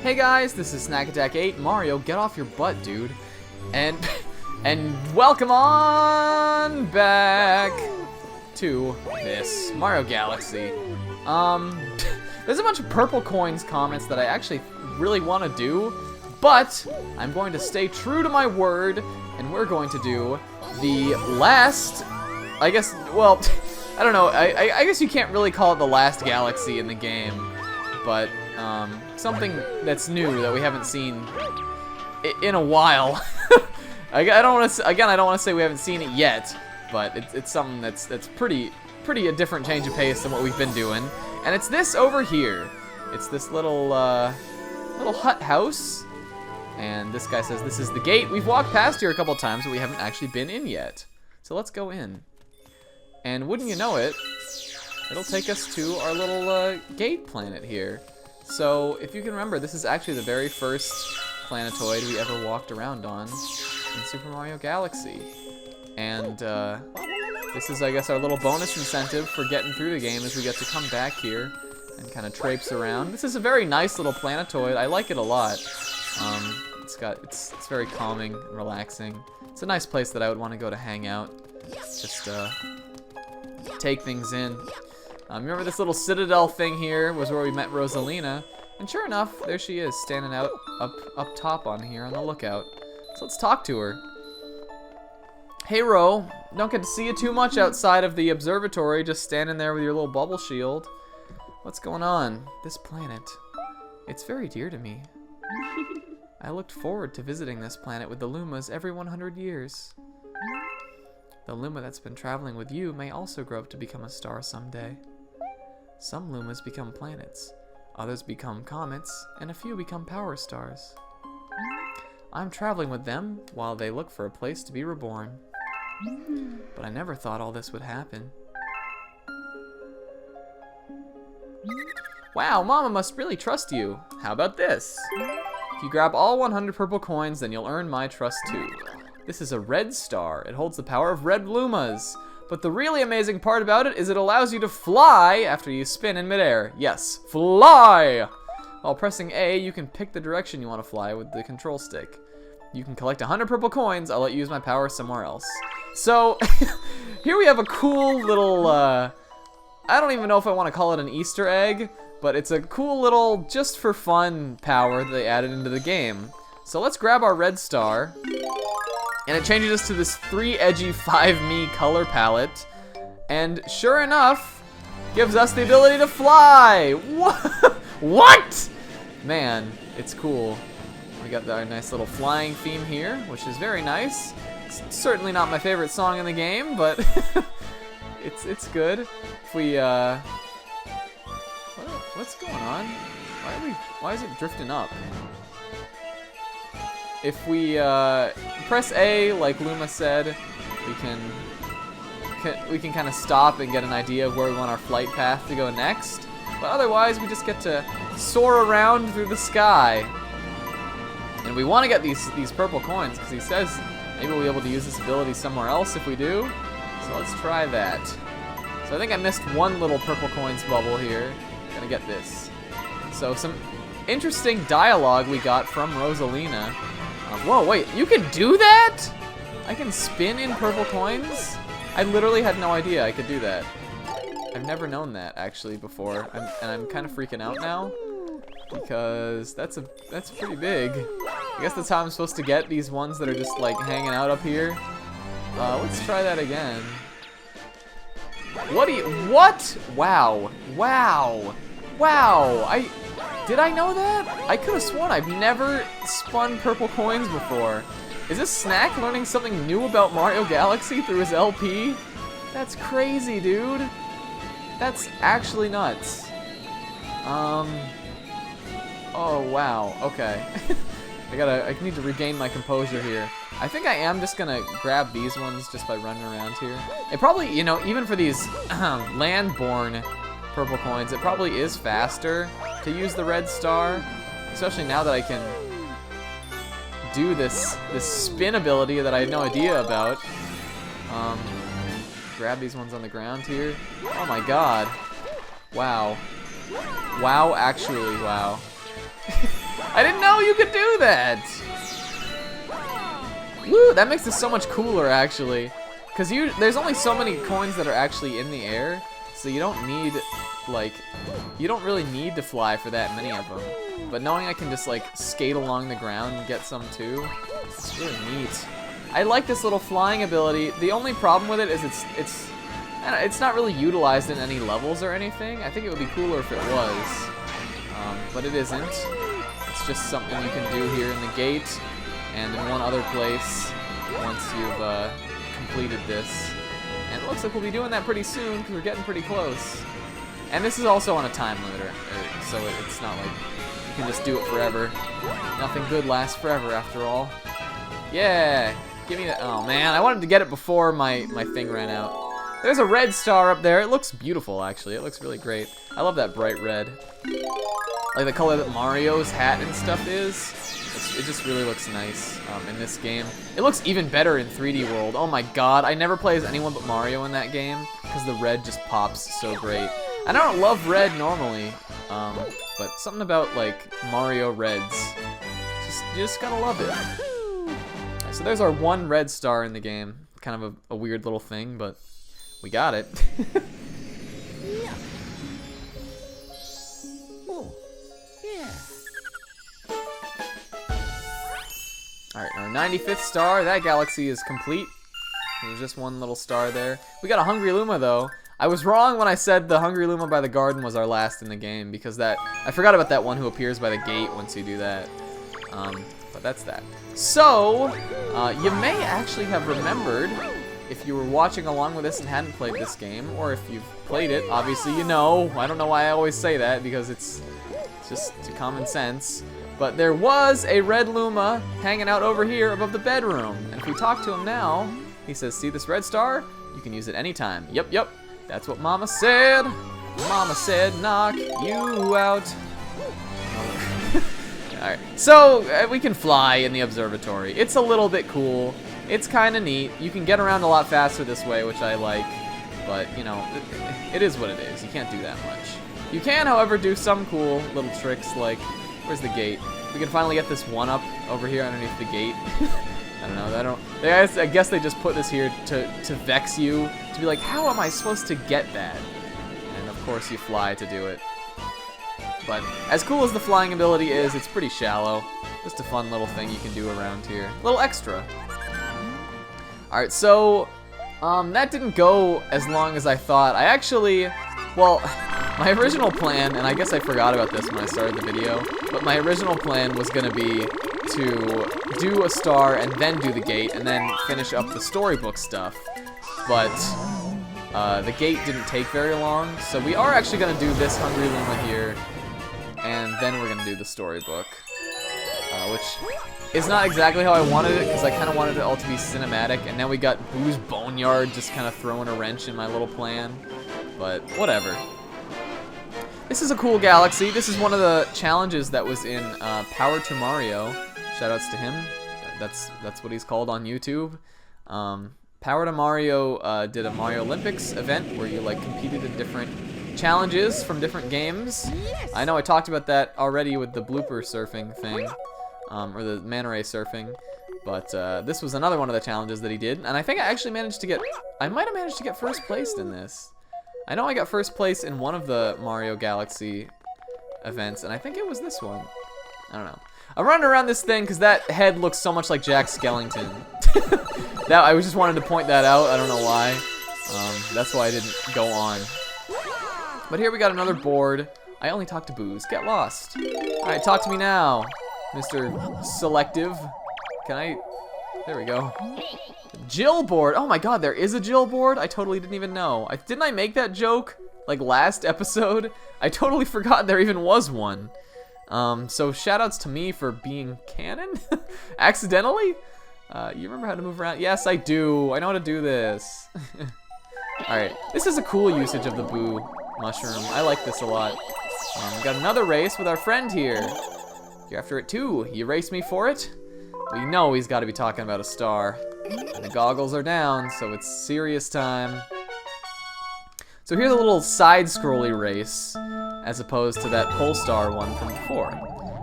Hey guys, this is Snack Attack 8. Mario, get off your butt, dude. And welcome on back to this Mario Galaxy. There's a bunch of purple coins comments that I actually really want to do, but I'm going to stay true to my word, and we're going to do the last, I guess, well, I don't know, I guess you can't really call it the last galaxy in the game, but something that's new that we haven't seen in a while. I don't want to, again, I don't want to say we haven't seen it yet, but it's something that's pretty a different change of pace than what we've been doing, and it's this over here. It's this little hut house, and this guy says this is the gate. We've walked past here a couple times, but we haven't actually been in yet. So let's go in. And wouldn't you know it, it'll take us to our little gate planet here. So if you can remember, this is actually the very first planetoid we ever walked around on in Super Mario Galaxy. And this is, I guess, our little bonus incentive for getting through the game, as we get to come back here and kind of traipse around. This is a very nice little planetoid. I like it a lot. It's very calming and relaxing. It's a nice place that I would want to go to hang out. Just take things in. Remember this little citadel thing here was where we met Rosalina, and sure enough, there she is, standing out up top on here on the lookout. So let's talk to her. Hey Ro, don't get to see you too much outside of the observatory, just standing there with your little bubble shield. What's going on? This planet, it's very dear to me. I looked forward to visiting this planet with the Lumas every 100 years. The Luma that's been traveling with you may also grow up to become a star someday. Some Lumas become planets, others become comets, and a few become power stars. I'm traveling with them while they look for a place to be reborn. But I never thought all this would happen. Wow, Mama must really trust you. How about this? If you grab all 100 purple coins, then you'll earn my trust too. This is a red star. It holds the power of red Lumas. But the really amazing part about it is it allows you to fly after you spin in midair. Yes, fly! While pressing A, you can pick the direction you want to fly with the control stick. You can collect 100 purple coins. I'll let you use my power somewhere else. So, here we have a cool little, I don't even know if I want to call it an Easter egg, but it's a cool little, just for fun, power that they added into the game. So let's grab our red star, and it changes us to this 3 edgy 5Me color palette, and sure enough, gives us the ability to fly. What? Man, it's cool. We got our nice little flying theme here, which is very nice. It's certainly not my favorite song in the game, but it's good. If we what's going on? Why is it drifting up? If we press A, like Luma said, we can kind of stop and get an idea of where we want our flight path to go next. But otherwise, we just get to soar around through the sky. And we want to get these purple coins, because he says maybe we'll be able to use this ability somewhere else if we do. So let's try that. So I think I missed one little purple coins bubble here. Gonna get this. So some interesting dialogue we got from Rosalina. Whoa, wait, you can do that? I can spin in purple coins? I literally had no idea I could do that. I've never known that actually before, and I'm kind of freaking out now because that's pretty big. I guess that's how I'm supposed to get these ones that are just like hanging out up here. Let's try that again. What? Wow. Did I know that? I could have sworn I've never spun purple coins before. Is this Snack learning something new about Mario Galaxy through his LP? That's crazy, dude. That's actually nuts. Oh, wow. Okay. I need to regain my composure here. I think I am just gonna grab these ones just by running around here. It probably, you know, even for these land-born purple coins, it probably is faster to use the red star, especially now that I can do this spin ability that I had no idea about. Grab these ones on the ground here. Oh my god. Wow. Wow, actually, wow. I know you could do that. Woo, that makes this so much cooler, actually. Because there's only so many coins that are actually in the air, so you don't need, like, you don't really need to fly for that many of them. But knowing I can just, like, skate along the ground and get some too, it's really neat. I like this little flying ability. The only problem with it is it's not really utilized in any levels or anything. I think it would be cooler if it was, but it isn't. It's just something you can do here in the gate and in one other place once you've completed this. And it looks like we'll be doing that pretty soon because we're getting pretty close. And this is also on a time limiter, so it's not like you can just do it forever. Nothing good lasts forever after all. Yeah! Give me that. Oh man, I wanted to get it before my thing ran out. There's a red star up there. It looks beautiful, actually. It looks really great. I love that bright red. Like the color that Mario's hat and stuff is. It just really looks nice in this game. It looks even better in 3D World. Oh my god, I never play as anyone but Mario in that game because the red just pops so great. I don't love red normally, but something about like Mario reds, you just gotta love it. Right, so there's our one red star in the game. Kind of a weird little thing, but we got it. Alright, our 95th star. That galaxy is complete. There's just one little star there. We got a Hungry Luma, though. I was wrong when I said the Hungry Luma by the garden was our last in the game, because I forgot about that one who appears by the gate once you do that. But that's that. So, you may actually have remembered, if you were watching along with us and hadn't played this game, or if you've played it, obviously you know. I don't know why I always say that, because it's just common sense. But there was a red Luma hanging out over here above the bedroom. And if we talk to him now, he says, see this red star? You can use it anytime. Yep. That's what Mama said. Mama said, knock you out. Alright, so we can fly in the observatory. It's a little bit cool. It's kind of neat. You can get around a lot faster this way, which I like. But, you know, it is what it is. You can't do that much. You can, however, do some cool little tricks like, where's the gate? We can finally get this one up over here underneath the gate. I don't know. I guess they just put this here to vex you, to be like, how am I supposed to get that? And of course you fly to do it. But as cool as the flying ability is, it's pretty shallow. Just a fun little thing you can do around here. A little extra. Alright, so that didn't go as long as I thought. I actually, well, my original plan, and I guess I forgot about this when I started the video, but my original plan was going to be to do a star and then do the gate and then finish up the storybook stuff. But the gate didn't take very long, so we are actually going to do this Hungry Luma here, and then we're going to do the storybook, which is not exactly how I wanted it, because I kind of wanted it all to be cinematic, and now we got Boo's Boneyard just kind of throwing a wrench in my little plan, but whatever. This is a cool galaxy. This is one of the challenges that was in Power to Mario. Shoutouts to him. That's what he's called on YouTube. Power to Mario did a Mario Olympics event where you like competed in different challenges from different games. I know I talked about that already with the blooper surfing thing, or the manta ray surfing. But this was another one of the challenges that he did, and I think I actually managed to get. I might have managed to get first place in this. I know I got first place in one of the Mario Galaxy events, and I think it was this one. I don't know. I'm running around this thing because that head looks so much like Jack Skellington. I just wanted to point that out. I don't know why. That's why I didn't go on. But here we got another board. I only talk to Boos. Get lost. Alright, talk to me now, Mr. Selective. Can I... There we go. Jill board. Oh my god, there is a Jill board? I totally didn't even know. Didn't I make that joke, like, last episode? I totally forgot there even was one. So shoutouts to me for being canon? Accidentally? You remember how to move around? Yes, I do. I know how to do this. Alright, this is a cool usage of the Boo mushroom. I like this a lot. We got another race with our friend here. You're after it too. You race me for it? We know he's got to be talking about a star. And the goggles are down, so it's serious time. So here's a little side-scrolly race, as opposed to that Polestar one from before.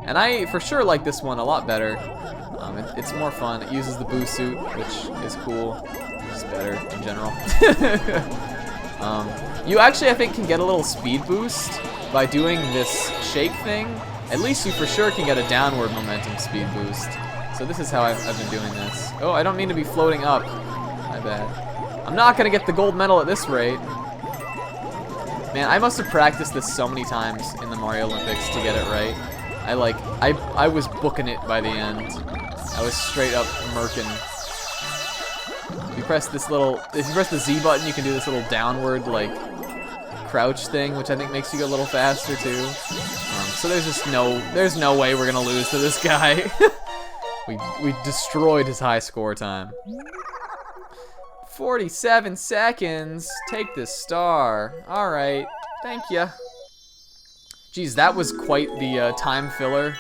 And I for sure like this one a lot better. It's more fun. It uses the boo suit, which is cool. It's better in general. You actually, I think, can get a little speed boost by doing this shake thing. At least you for sure can get a downward momentum speed boost. So this is how I've been doing this. Oh, I don't mean to be floating up. My bad. I'm not going to get the gold medal at this rate. Man, I must have practiced this so many times in the Mario Olympics to get it right. I was booking it by the end. I was straight up murking. If you press the Z button, you can do this little downward, like, crouch thing, which I think makes you go a little faster too. So there's no way we're gonna lose to this guy. we destroyed his high score time. 47 seconds. Take this star. All right, thank ya. Geez, that was quite the time filler.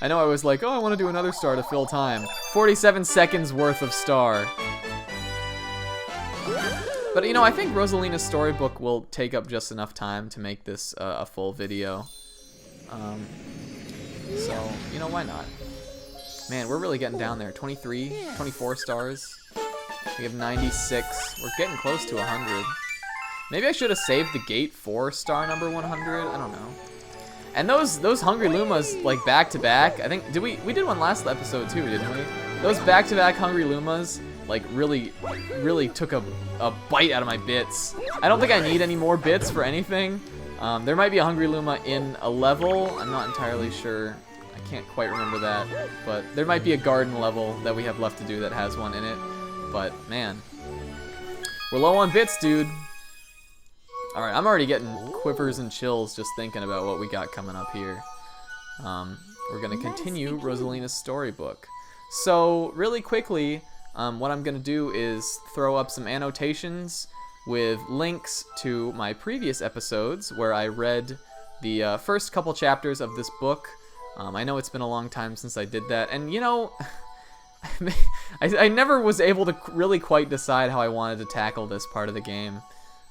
I know I was like, oh, I want to do another star to fill time. 47 seconds worth of star. But, you know, I think Rosalina's storybook will take up just enough time to make this a full video. So, you know, why not? Man, we're really getting down there. 23, 24 stars. We have 96. We're getting close to 100. Maybe I should have saved the gate for star number 100. I don't know. And those Hungry Lumas, like, back-to-back, I think, we did one last episode too, didn't we? Those back-to-back Hungry Lumas, like, really took a bite out of my bits. I don't think I need any more bits for anything. There might be a Hungry Luma in a level. I'm not entirely sure. I can't quite remember that. But there might be a garden level that we have left to do that has one in it. But, man. We're low on bits, dude. Alright, I'm already getting quivers and chills just thinking about what we got coming up here. We're going to continue Rosalina's storybook. So, really quickly, what I'm going to do is throw up some annotations with links to my previous episodes where I read the first couple chapters of this book. I know it's been a long time since I did that, and you know, I never was able to really quite decide how I wanted to tackle this part of the game.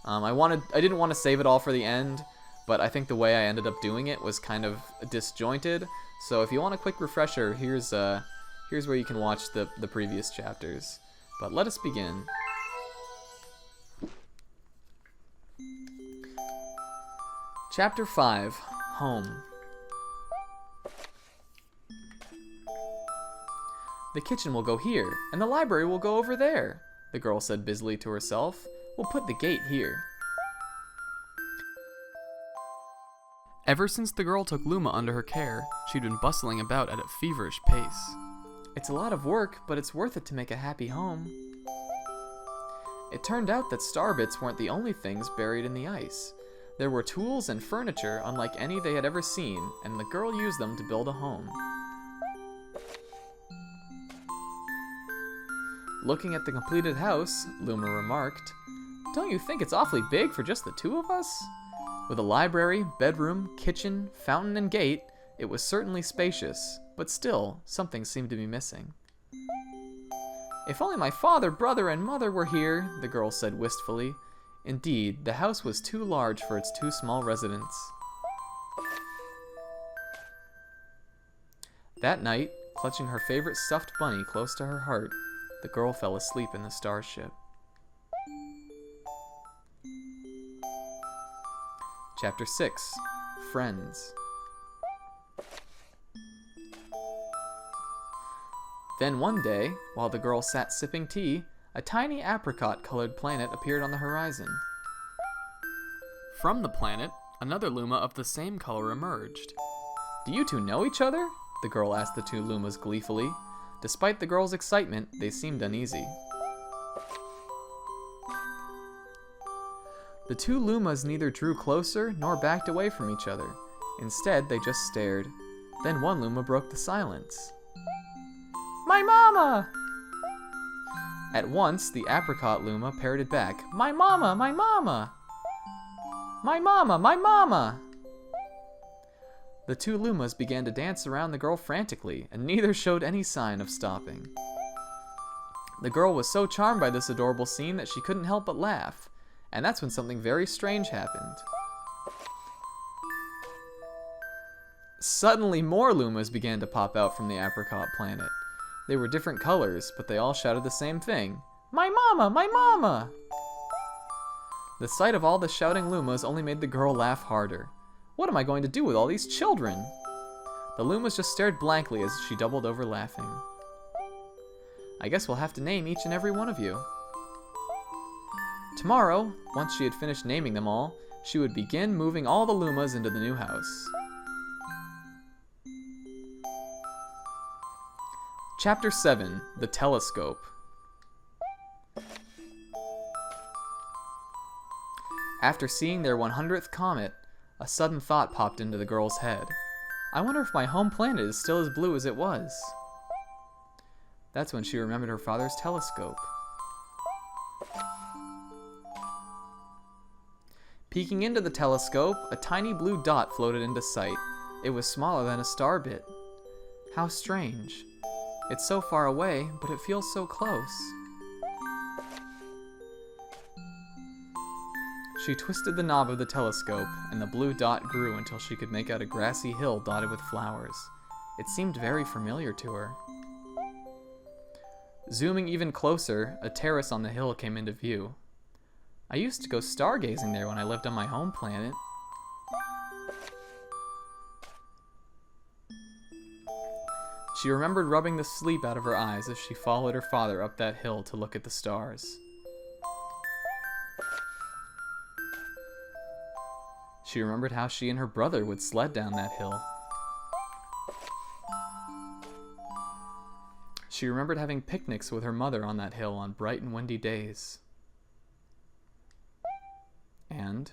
I didn't want to save it all for the end, but I think the way I ended up doing it was kind of disjointed. So if you want a quick refresher, here's where you can watch the previous chapters. But let us begin. Chapter 5, Home. The kitchen will go here, and the library will go over there, the girl said busily to herself. We'll put the gate here. Ever since the girl took Luma under her care, she'd been bustling about at a feverish pace. It's a lot of work, but it's worth it to make a happy home. It turned out that star bits weren't the only things buried in the ice. There were tools and furniture unlike any they had ever seen, and the girl used them to build a home. Looking at the completed house, Luma remarked, "Don't you think it's awfully big for just the two of us?" With a library, bedroom, kitchen, fountain, and gate, it was certainly spacious, but still, something seemed to be missing. If only my father, brother, and mother were here, the girl said wistfully. Indeed, the house was too large for its two small residents. That night, clutching her favorite stuffed bunny close to her heart, the girl fell asleep in the starship. Chapter 6, Friends. Then one day, while the girl sat sipping tea, a tiny apricot-colored planet appeared on the horizon. From the planet, another Luma of the same color emerged. Do you two know each other? The girl asked the two Lumas gleefully. Despite the girl's excitement, they seemed uneasy. The two Lumas neither drew closer nor backed away from each other. Instead, they just stared. Then one Luma broke the silence. My mama! At once, the apricot Luma parroted back, My mama, my mama! My mama, my mama! The two Lumas began to dance around the girl frantically, and neither showed any sign of stopping. The girl was so charmed by this adorable scene that she couldn't help but laugh, and that's when something very strange happened. Suddenly more Lumas began to pop out from the apricot planet. They were different colors, but they all shouted the same thing. My mama! My mama! The sight of all the shouting Lumas only made the girl laugh harder. What am I going to do with all these children? The Lumas just stared blankly as she doubled over laughing. I guess we'll have to name each and every one of you. Tomorrow, once she had finished naming them all, she would begin moving all the Lumas into the new house. Chapter 7, The Telescope. After seeing their 100th comet, a sudden thought popped into the girl's head. I wonder if my home planet is still as blue as it was. That's when she remembered her father's telescope. Peeking into the telescope, a tiny blue dot floated into sight. It was smaller than a star bit. How strange. It's so far away, but it feels so close. She twisted the knob of the telescope, and the blue dot grew until she could make out a grassy hill dotted with flowers. It seemed very familiar to her. Zooming even closer, a terrace on the hill came into view. I used to go stargazing there when I lived on my home planet. She remembered rubbing the sleep out of her eyes as she followed her father up that hill to look at the stars. She remembered how she and her brother would sled down that hill. She remembered having picnics with her mother on that hill on bright and windy days. And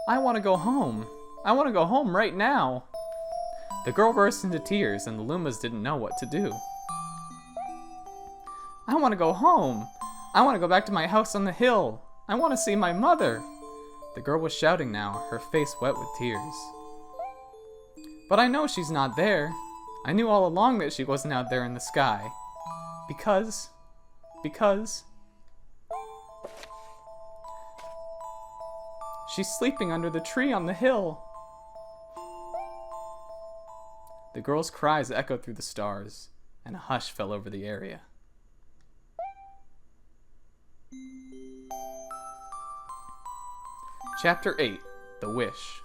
I want to go home. I want to go home right now. The girl burst into tears and the Lumas didn't know what to do. I want to go home. I want to go back to my house on the hill. I want to see my mother. The girl was shouting now, her face wet with tears. But I know she's not there. I knew all along that she wasn't out there in the sky. Because... she's sleeping under the tree on the hill. The girl's cries echoed through the stars, and a hush fell over the area. Chapter 8, The Wish.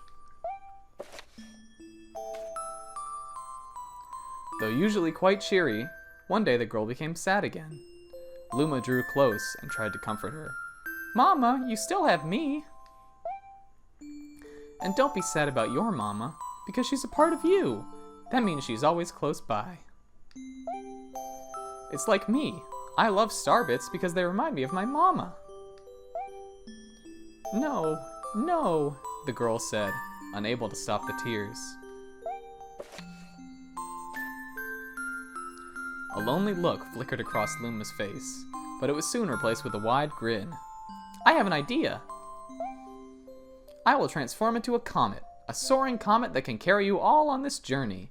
Though usually quite cheery, one day the girl became sad again. Luma drew close and tried to comfort her. Mama, you still have me. And don't be sad about your mama, because she's a part of you. That means she's always close by. It's like me. I love starbits because they remind me of my mama. No, the girl said, unable to stop the tears. A lonely look flickered across Luma's face, but it was soon replaced with a wide grin. I have an idea. I will transform into a comet, a soaring comet that can carry you all on this journey.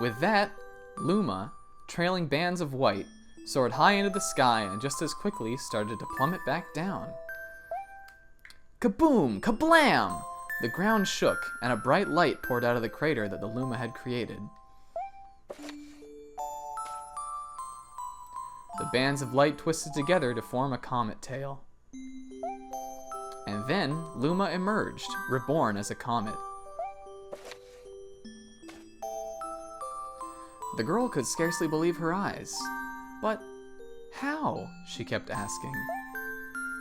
With that, Luma, trailing bands of white, soared high into the sky and just as quickly started to plummet back down. Kaboom! Kablam! The ground shook, and a bright light poured out of the crater that the Luma had created. The bands of light twisted together to form a comet tail. And then Luma emerged, reborn as a comet. The girl could scarcely believe her eyes. But how? She kept asking.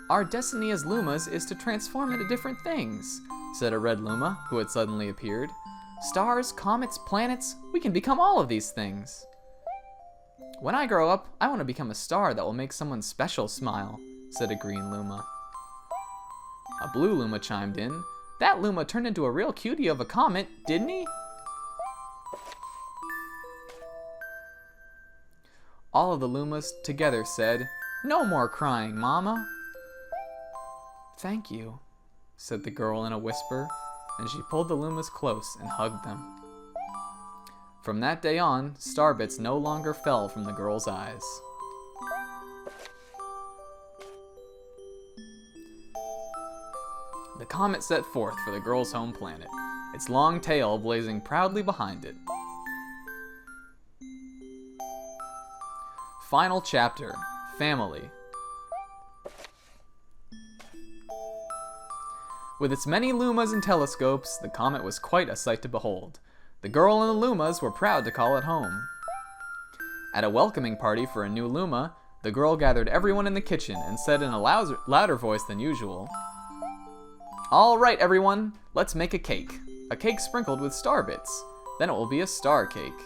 Our destiny as Lumas is to transform into different things, said a red Luma who had suddenly appeared. Stars, comets, planets, we can become all of these things. When I grow up, I want to become a star that will make someone special smile, said a green Luma. A blue Luma chimed in. That Luma turned into a real cutie of a comet, didn't he? All of the Lumas together said, No more crying, Mama. Thank you, said the girl in a whisper, and she pulled the Lumas close and hugged them. From that day on, starbits no longer fell from the girl's eyes. The comet set forth for the girl's home planet, its long tail blazing proudly behind it. Final chapter, Family. With its many lumas and telescopes, the comet was quite a sight to behold. The girl and the lumas were proud to call it home. At a welcoming party for a new luma, the girl gathered everyone in the kitchen and said in a louder voice than usual, "All right, everyone, let's make a cake sprinkled with star bits. Then it will be a star cake."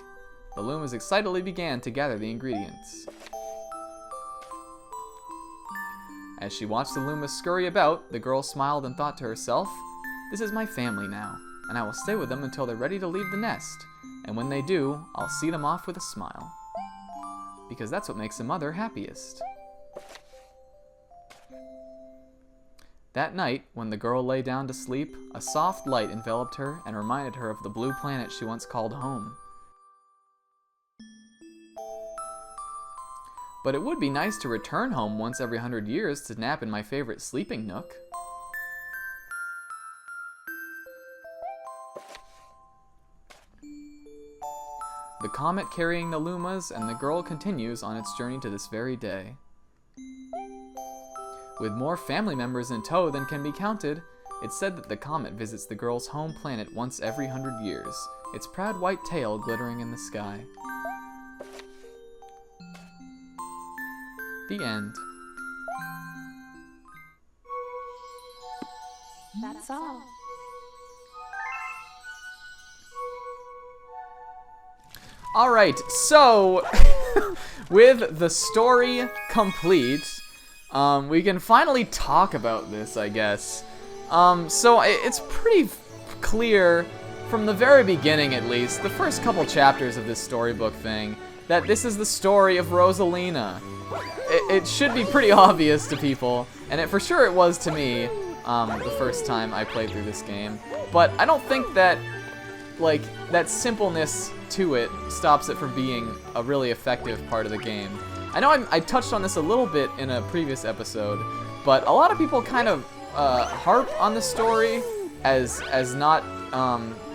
The lumas excitedly began to gather the ingredients. As she watched the lumas scurry about, the girl smiled and thought to herself, "This is my family now, and I will stay with them until they're ready to leave the nest. And when they do, I'll see them off with a smile. Because that's what makes a mother happiest." That night, when the girl lay down to sleep, a soft light enveloped her and reminded her of the blue planet she once called home. But it would be nice to return home once every 100 years to nap in my favorite sleeping nook. The comet carrying the lumas and the girl continues on its journey to this very day. With more family members in tow than can be counted, it's said that the comet visits the girl's home planet once every 100 years, its proud white tail glittering in the sky. The end. That's all. Alright, so with the story complete, we can finally talk about this, I guess. So it's pretty clear from the very beginning, at least, the first couple chapters of this storybook thing, that this is the story of Rosalina. It should be pretty obvious to people, and for sure it was to me the first time I played through this game. But I don't think that, like, that simpleness to it stops it from being a really effective part of the game. I know I touched on this a little bit in a previous episode, but a lot of people kind of harp on the story as not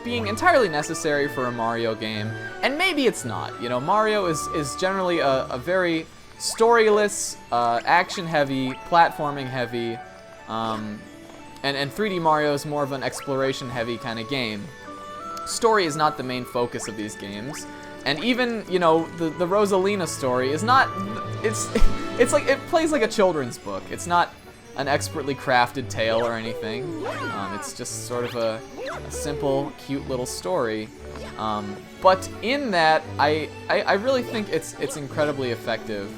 being entirely necessary for a Mario game, and maybe it's not. You know, Mario is generally a very storyless, action-heavy, platforming-heavy, and 3D Mario is more of an exploration-heavy kind of game. Story is not the main focus of these games, and even, you know, the Rosalina story is not, it's like, it plays like a children's book. It's not an expertly crafted tale or anything. It's just sort of a simple, cute little story. But in that, I really think it's incredibly effective.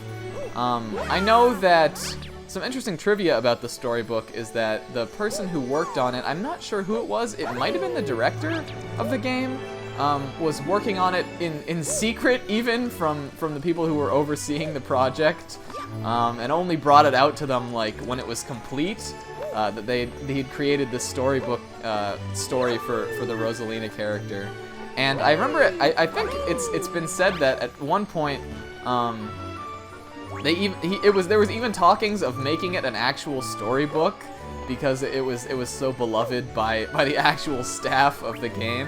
I know that some interesting trivia about the storybook is that the person who worked on it, I'm not sure who it was, it might have been the director of the game, was working on it in secret even from the people who were overseeing the project, and only brought it out to them like when it was complete, that he'd created this storybook story for the Rosalina character. And I remember I think it's been said that at one point there was even talkings of making it an actual storybook because it was so beloved by the actual staff of the game,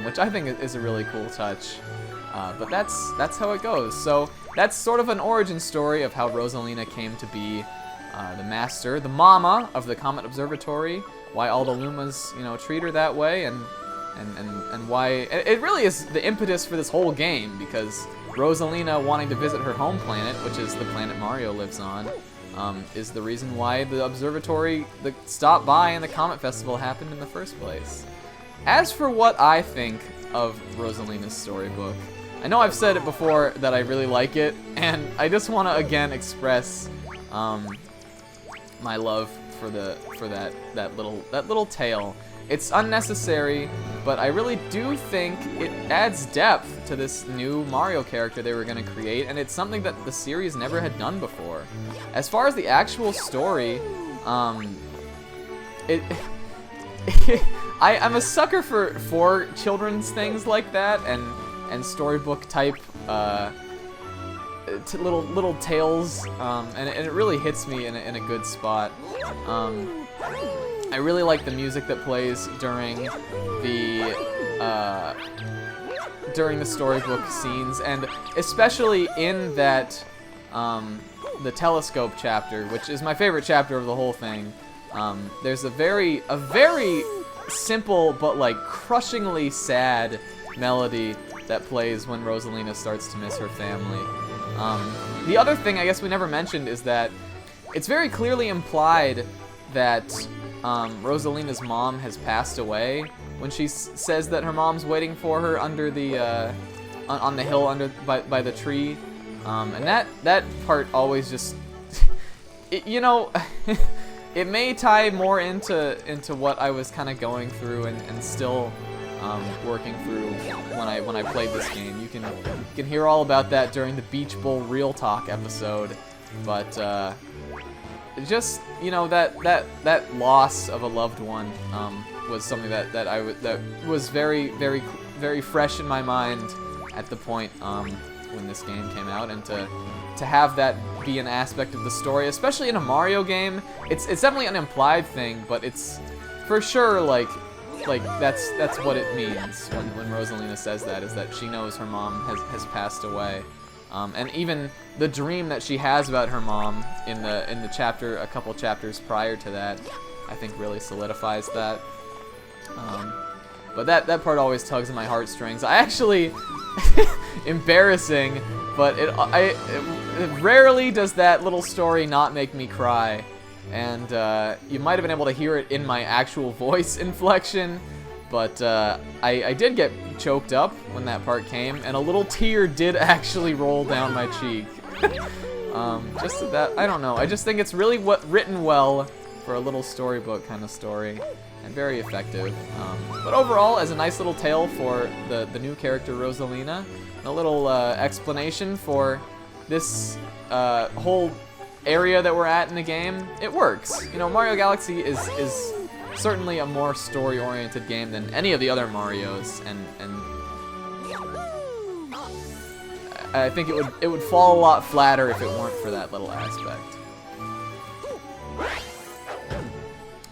which I think is a really cool touch. But that's how it goes. So that's sort of an origin story of how Rosalina came to be the master, the mama of the Comet Observatory, why all the Lumas, you know, treat her that way, and why it really is the impetus for this whole game, because Rosalina wanting to visit her home planet, which is the planet Mario lives on, is the reason why the observatory, the stop by and the Comet Festival happened in the first place. As for what I think of Rosalina's storybook, I know I've said it before that I really like it, and I just want to again express my love for that little tale. It's unnecessary, but I really do think it adds depth to this new Mario character they were going to create, and it's something that the series never had done before. As far as the actual story, I'm a sucker for children's things like that, and storybook type little tales, and it really hits me in a good spot. I really like the music that plays during the storybook scenes, and especially in that the telescope chapter, which is my favorite chapter of the whole thing. There's a very simple but like crushingly sad melody that plays when Rosalina starts to miss her family. The other thing I guess we never mentioned is that it's very clearly implied that Rosalina's mom has passed away when she says that her mom's waiting for her under the on the hill by the tree, and that part always just you know. It may tie more into what I was kind of going through and still working through when I played this game. You can hear all about that during the Beach Bowl Real Talk episode, but just, you know, that loss of a loved one was something that was very fresh in my mind at the point when this game came out, and to have that be an aspect of the story, especially in a Mario game. It's definitely an implied thing, but it's for sure like that's what it means when Rosalina says that, is that she knows her mom has passed away. And even the dream that she has about her mom in the chapter, a couple chapters prior to that, I think really solidifies that. But that part always tugs at my heartstrings. I actually, embarrassing, but it rarely does that little story not make me cry. And you might have been able to hear it in my actual voice inflection, but I did get choked up when that part came, and a little tear did actually roll down my cheek. Just that, I don't know. I just think it's really written well for a little storybook kind of story, and very effective. But overall, as a nice little tale for the new character Rosalina, and a little explanation for this whole area that we're at in the game, it works. You know, Mario Galaxy is certainly a more story-oriented game than any of the other Marios, and I think it would fall a lot flatter if it weren't for that little aspect.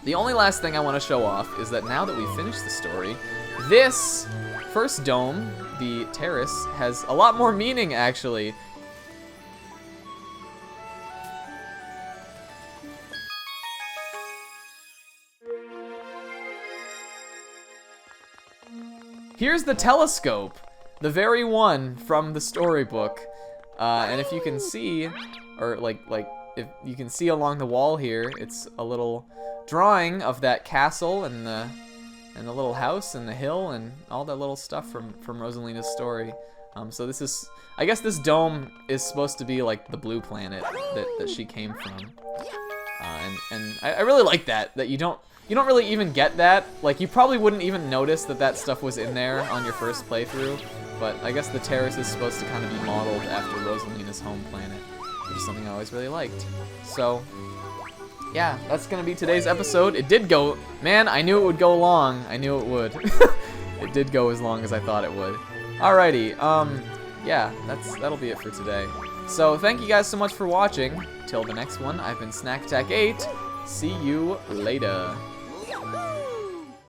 The only last thing I want to show off is that now that we've finished the story, this first dome, the terrace, has a lot more meaning, actually. Here's the telescope, the very one from the storybook, and if you can see, or like if you can see along the wall here, it's a little drawing of that castle and the little house and the hill and all that little stuff from Rosalina's story. So this is, I guess this dome is supposed to be like the blue planet that she came from, and I really like that you don't really even get that. Like, you probably wouldn't even notice that stuff was in there on your first playthrough, but I guess the terrace is supposed to kind of be modeled after Rosalina's home planet, which is something I always really liked. So yeah, that's gonna be today's episode. It did go, man, I knew it would go long. I knew it would. It did go as long as I thought it would. Alrighty, yeah, that'll be it for today. So thank you guys so much for watching. Till the next one, I've been Snack Attack 8. See you later.